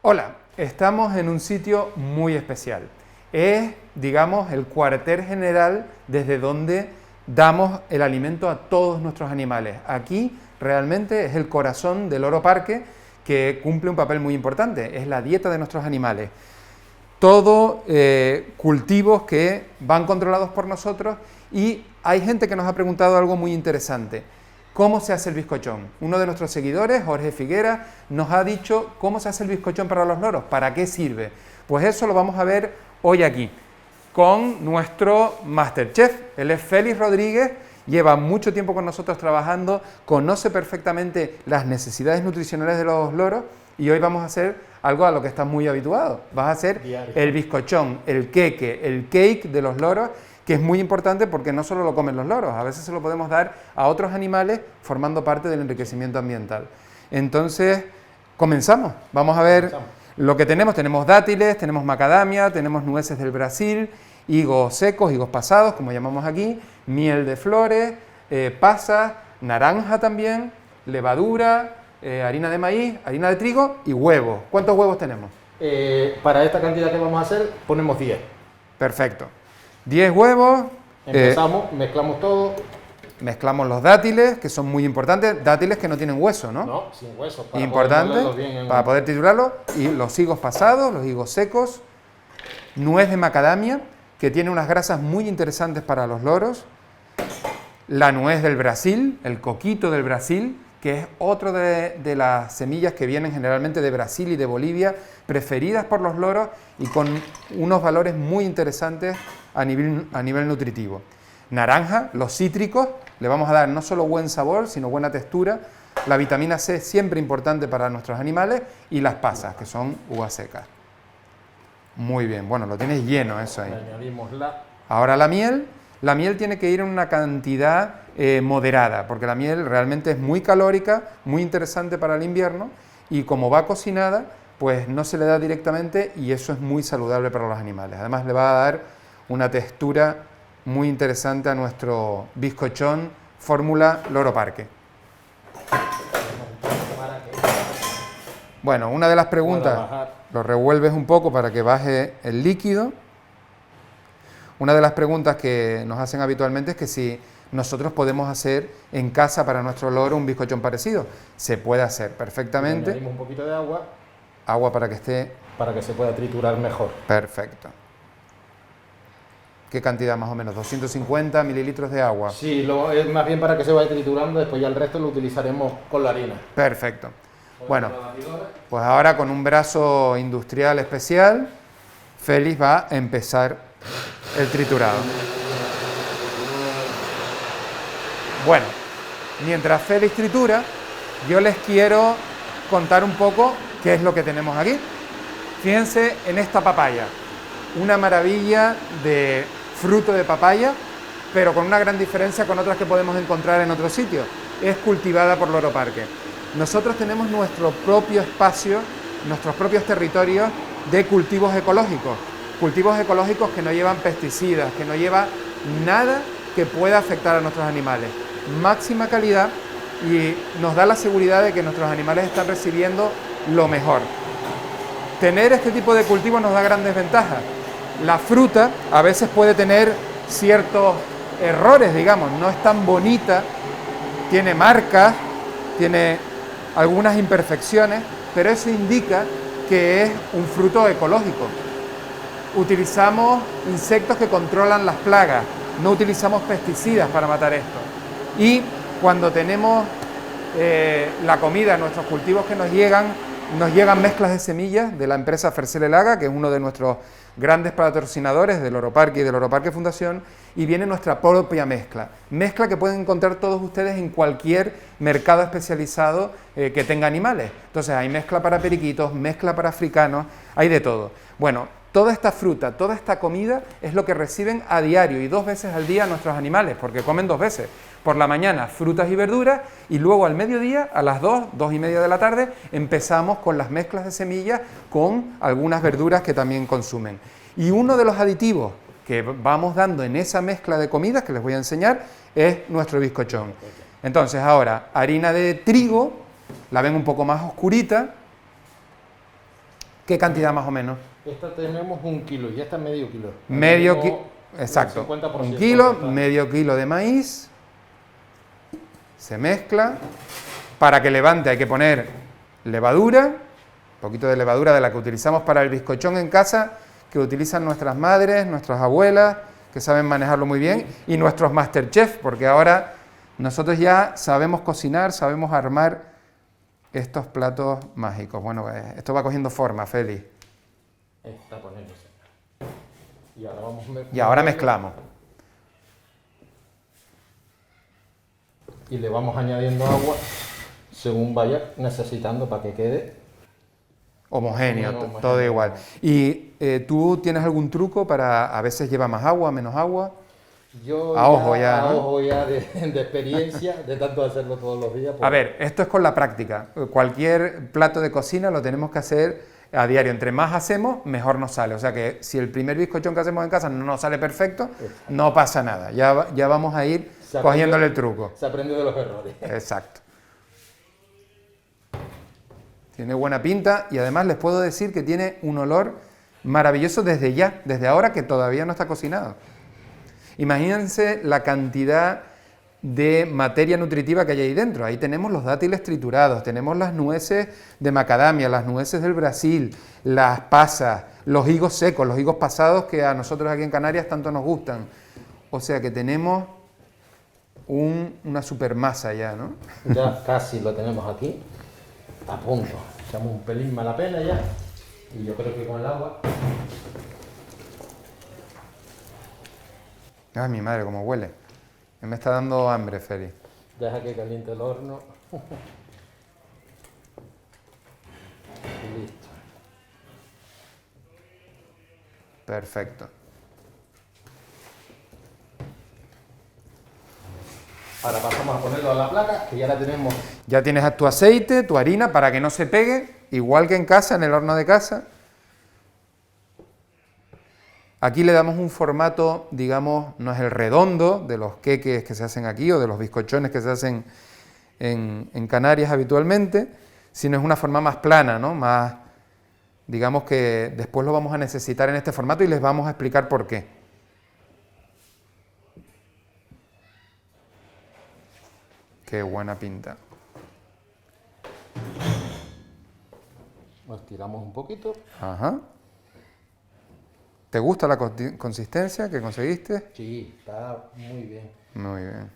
Hola, estamos en un sitio muy especial. Es, digamos, el cuartel general desde donde damos el alimento a todos nuestros animales. Aquí realmente es el corazón del Loro Parque, que cumple un papel muy importante, es la dieta de nuestros animales. Todo cultivos que van controlados por nosotros, y hay gente que nos ha preguntado algo muy interesante. ¿Cómo se hace el bizcochón? Uno de nuestros seguidores, Jorge Figuera, nos ha dicho cómo se hace el bizcochón para los loros, para qué sirve. Pues eso lo vamos a ver hoy aquí, con nuestro Masterchef. Él es Félix Rodríguez, lleva mucho tiempo con nosotros trabajando, conoce perfectamente las necesidades nutricionales de los loros, y hoy vamos a hacer algo a lo que estás muy habituado. Vas a hacer el bizcochón, el queque, el cake de los loros, que es muy importante porque no solo lo comen los loros, a veces se lo podemos dar a otros animales formando parte del enriquecimiento ambiental. Entonces, comenzamos. Vamos a ver lo que tenemos. Tenemos dátiles, tenemos macadamia, tenemos nueces del Brasil, higos secos, higos pasados, como llamamos aquí, miel de flores, pasas, naranja también, levadura, harina de maíz, harina de trigo y huevos. ¿Cuántos huevos tenemos? Para esta cantidad que vamos a hacer, ponemos 10. Perfecto. 10 huevos. Empezamos, mezclamos todo. Mezclamos los dátiles, que son muy importantes. Dátiles que no tienen hueso, ¿no? No, sin hueso. Para importante, poder para poder triturarlo. Y los higos pasados, los higos secos. Nuez de macadamia, que tiene unas grasas muy interesantes para los loros. La nuez del Brasil, el coquito del Brasil, que es otro de las semillas que vienen generalmente de Brasil y de Bolivia, preferidas por los loros y con unos valores muy interesantes a nivel nutritivo. Naranja, los cítricos, le vamos a dar no solo buen sabor, sino buena textura. La vitamina C, siempre importante para nuestros animales, y las pasas, que son uvas secas. Muy bien, bueno, lo tienes lleno eso ahí. Añadimos Ahora la miel. La miel tiene que ir en una cantidad moderada, porque la miel realmente es muy calórica, muy interesante para el invierno, y como va cocinada, pues no se le da directamente, y eso es muy saludable para los animales. Además le va a dar una textura muy interesante a nuestro bizcochón fórmula Loro Parque. Bueno, una de las preguntas, lo revuelves un poco para que baje el líquido. Una de las preguntas que nos hacen habitualmente es que si nosotros podemos hacer en casa para nuestro loro un bizcochón parecido. Se puede hacer perfectamente. Añadimos un poquito de agua. Agua para que esté... Para que se pueda triturar mejor. Perfecto. ¿Qué cantidad más o menos? 250 mililitros de agua. Sí, es más bien para que se vaya triturando, después ya el resto lo utilizaremos con la harina. Perfecto. Bueno, pues ahora con un brazo industrial especial, Félix va a empezar el triturado. Bueno, mientras Félix tritura, yo les quiero contar un poco qué es lo que tenemos aquí. Fíjense en esta papaya, una maravilla de fruto de papaya, pero con una gran diferencia con otras que podemos encontrar en otros sitios. Es cultivada por Loro Parque. Nosotros tenemos nuestro propio espacio, nuestros propios territorios de cultivos ecológicos. Cultivos ecológicos que no llevan pesticidas, que no llevan nada que pueda afectar a nuestros animales. Máxima calidad, y nos da la seguridad de que nuestros animales están recibiendo lo mejor. Tener este tipo de cultivos nos da grandes ventajas. La fruta a veces puede tener ciertos errores, digamos, no es tan bonita, tiene marcas, tiene algunas imperfecciones, pero eso indica que es un fruto ecológico. Utilizamos insectos que controlan las plagas, no utilizamos pesticidas para matar esto. Y cuando tenemos la comida, nuestros cultivos que nos llegan mezclas de semillas de la empresa Fercelelaga, que es uno de nuestros grandes patrocinadores del Loro Parque y del Loro Parque Fundación, y viene nuestra propia mezcla que pueden encontrar todos ustedes en cualquier mercado especializado que tenga animales. Entonces hay mezcla para periquitos, mezcla para africanos, hay de todo. Bueno, toda esta fruta, toda esta comida es lo que reciben a diario y 2 veces al día nuestros animales, porque comen 2 veces. Por la mañana frutas y verduras, y luego al mediodía, a las 2:30 de la tarde, empezamos con las mezclas de semillas con algunas verduras que también consumen. Y uno de los aditivos que vamos dando en esa mezcla de comidas que les voy a enseñar es nuestro bizcochón. Entonces ahora, harina de trigo, la ven un poco más oscurita, ¿Qué cantidad más o menos? Esta tenemos 1 kilo y esta medio kilo. Medio Tenemos kilo, exacto. 50% 1 kilo, total. medio kilo de maíz. Se mezcla. Para que levante hay que poner levadura, un poquito de levadura de la que utilizamos para el bizcochón en casa, que utilizan nuestras madres, nuestras abuelas, que saben manejarlo muy bien, y nuestros masterchefs, porque ahora nosotros ya sabemos cocinar, sabemos armar estos platos mágicos. Bueno, esto va cogiendo forma, Félix. Está poniéndose. Y ahora mezclamos. Y le vamos añadiendo agua según vaya necesitando para que quede Homogéneo, homogéneo. todo igual. ¿Y tú tienes algún truco para, a veces lleva más agua, menos agua? Yo A ojo ya, ¿no? a ojo ya de experiencia, de tanto hacerlo todos los días. Pues, A ver, esto es con la práctica. Cualquier plato de cocina lo tenemos que hacer a diario. Entre más hacemos, mejor nos sale. O sea que si el primer bizcochón que hacemos en casa no nos sale perfecto, no pasa nada. Ya vamos a ir cogiéndole el truco. Se aprende de los errores. Exacto. Tiene buena pinta y además les puedo decir que tiene un olor maravilloso desde ya, desde ahora que todavía no está cocinado. Imagínense la cantidad de materia nutritiva que hay ahí dentro. Ahí tenemos los dátiles triturados, tenemos las nueces de macadamia, las nueces del Brasil, las pasas, los higos secos, los higos pasados que a nosotros aquí en Canarias tanto nos gustan. O sea que tenemos una super masa ya, ¿no? Ya casi lo tenemos aquí, a punto. Echamos un pelín más la pena ya. Y yo creo que con el agua... Ay, mi madre, cómo huele. Me está dando hambre, Feli. Deja que caliente el horno. Y listo. Perfecto. Ahora pasamos a ponerlo a la placa, que ya la tenemos. Ya tienes tu aceite, tu harina, para que no se pegue, igual que en casa, en el horno de casa. Aquí le damos un formato, digamos, no es el redondo de los queques que se hacen aquí o de los bizcochones que se hacen en Canarias habitualmente, sino es una forma más plana, ¿no? Más, digamos que después lo vamos a necesitar en este formato y les vamos a explicar por qué. Qué buena pinta. Lo estiramos un poquito. Ajá. ¿Te gusta la consistencia que conseguiste? Sí, está muy bien. Muy bien.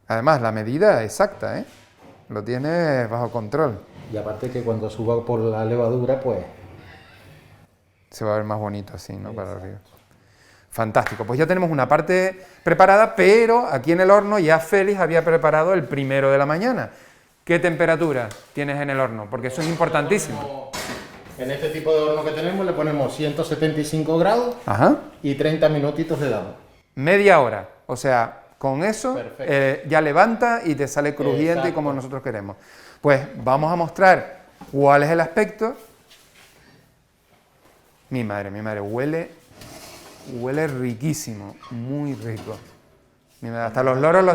Además, la medida exacta, ¿eh? Lo tienes bajo control. Y aparte que cuando suba por la levadura, pues... Se va a ver más bonito así, ¿no? Para arriba. Fantástico. Pues ya tenemos una parte preparada, pero aquí en el horno ya Félix había preparado el primero de la mañana. ¿Qué temperatura tienes en el horno? Porque eso es importantísimo. En este tipo de horno que tenemos le ponemos 175 grados. Ajá. Y 30 minutitos le damos. Media hora. O sea, con eso ya levanta y te sale crujiente. Exacto. Como nosotros queremos. Pues vamos a mostrar cuál es el aspecto. Mi madre, huele riquísimo, muy rico. Mira, hasta los loros lo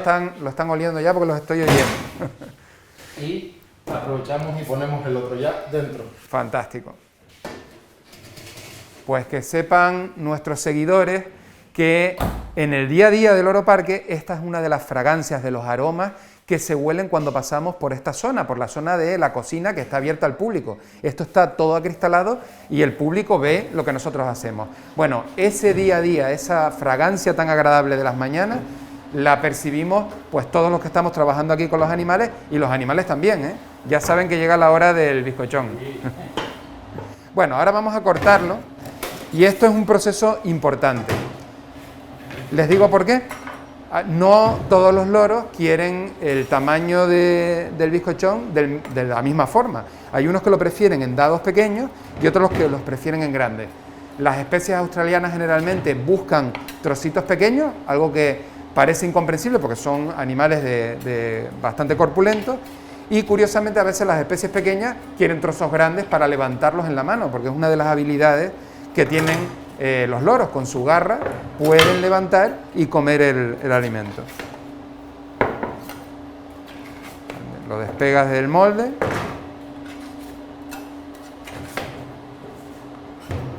están oliendo ya porque los estoy oyendo. Y aprovechamos y ponemos el otro ya dentro. Fantástico. Pues que sepan nuestros seguidores que en el día a día del Loro Parque esta es una de las fragancias, de los aromas que se huelen cuando pasamos por esta zona, por la zona de la cocina que está abierta al público. Esto está todo acristalado y el público ve lo que nosotros hacemos. Bueno, ese día a día, esa fragancia tan agradable de las mañanas, la percibimos pues todos los que estamos trabajando aquí con los animales y los animales también, ¿eh? Ya saben que llega la hora del bizcochón. Bueno, ahora vamos a cortarlo y esto es un proceso importante. Les digo por qué. No todos los loros quieren el tamaño del bizcochón de la misma forma. Hay unos que lo prefieren en dados pequeños y otros que los prefieren en grandes. Las especies australianas generalmente buscan trocitos pequeños, algo que parece incomprensible porque son animales de bastante corpulentos, y curiosamente a veces las especies pequeñas quieren trozos grandes para levantarlos en la mano, porque es una de las habilidades que tienen los loros. Con su garra pueden levantar y comer el alimento. Lo despegas del molde.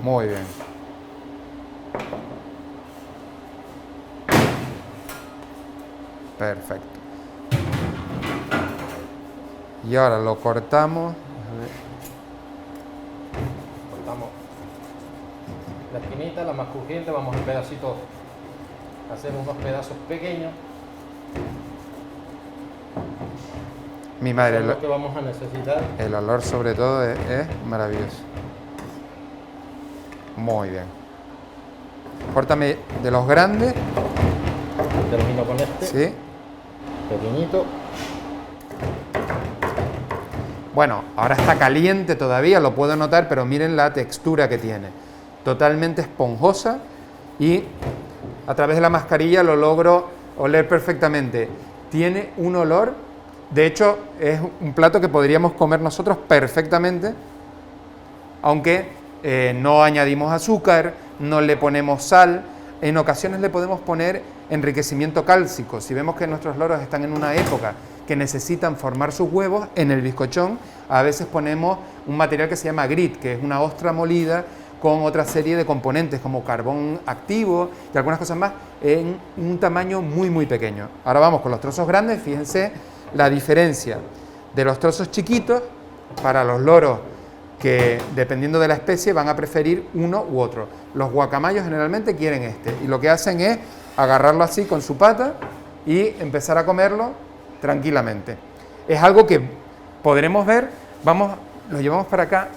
Muy bien. Perfecto. Y ahora lo cortamos. Cortamos la esquinita, la más crujiente, vamos en pedacitos, a hacer unos pedazos pequeños. Mi madre, Eso es lo que vamos a necesitar. el olor sobre todo es maravilloso. Muy bien. Córtame de los grandes. Termino con este, Sí. pequeñito. Bueno, ahora está caliente todavía, lo puedo notar, pero miren la textura que tiene. Totalmente esponjosa y a través de la mascarilla lo logro oler perfectamente. Tiene un olor, de hecho es un plato que podríamos comer nosotros perfectamente, aunque no añadimos azúcar, no le ponemos sal. En ocasiones le podemos poner enriquecimiento cálcico. Si vemos que nuestros loros están en una época que necesitan formar sus huevos, en el bizcochón a veces ponemos un material que se llama grit, que es una ostra molida con otra serie de componentes como carbón activo y algunas cosas más en un tamaño muy muy pequeño. Ahora vamos con los trozos grandes. Fíjense la diferencia de los trozos chiquitos para los loros que, dependiendo de la especie, van a preferir uno u otro. Los guacamayos generalmente quieren este y lo que hacen es agarrarlo así con su pata y empezar a comerlo tranquilamente. Es algo que podremos ver. Lo llevamos para acá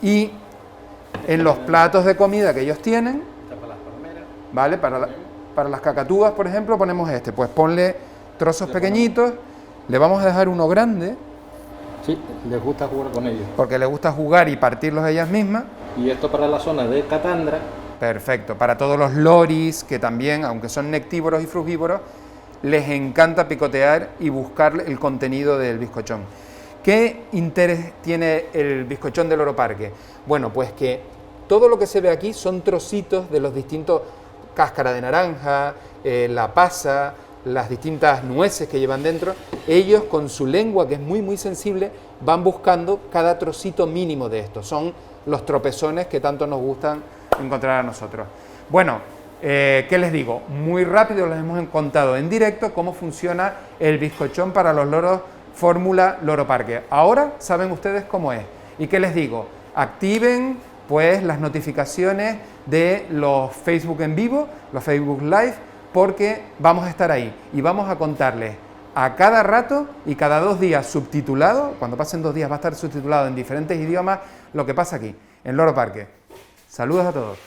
y en los platos de comida que ellos tienen, ¿vale? Para las cacatúas, por ejemplo, ponemos este. Pues ponle trozos pequeñitos. Le vamos a dejar uno grande. Sí, les gusta jugar con ellos. Porque les gusta jugar y partirlos ellas mismas. Y esto para la zona de Catandra. Perfecto. Para todos los loris, que también, aunque son nectívoros y frugívoros, les encanta picotear y buscar el contenido del bizcochón. ¿Qué interés tiene el bizcochón del Loro Parque? Bueno, pues que todo lo que se ve aquí son trocitos de los distintos, cáscara de naranja, la pasa, las distintas nueces que llevan dentro. Ellos con su lengua, que es muy muy sensible, van buscando cada trocito mínimo de esto. Son los tropezones que tanto nos gustan encontrar a nosotros. Bueno, ¿qué les digo? Muy rápido les hemos contado en directo cómo funciona el bizcochón para los loros Fórmula Loro Parque. Ahora saben ustedes cómo es. ¿Y qué les digo? Activen pues las notificaciones de los Facebook en vivo, los Facebook Live, porque vamos a estar ahí y vamos a contarles a cada rato y cada 2 días subtitulado. Cuando pasen 2 días va a estar subtitulado en diferentes idiomas lo que pasa aquí, en Loro Parque. Saludos a todos.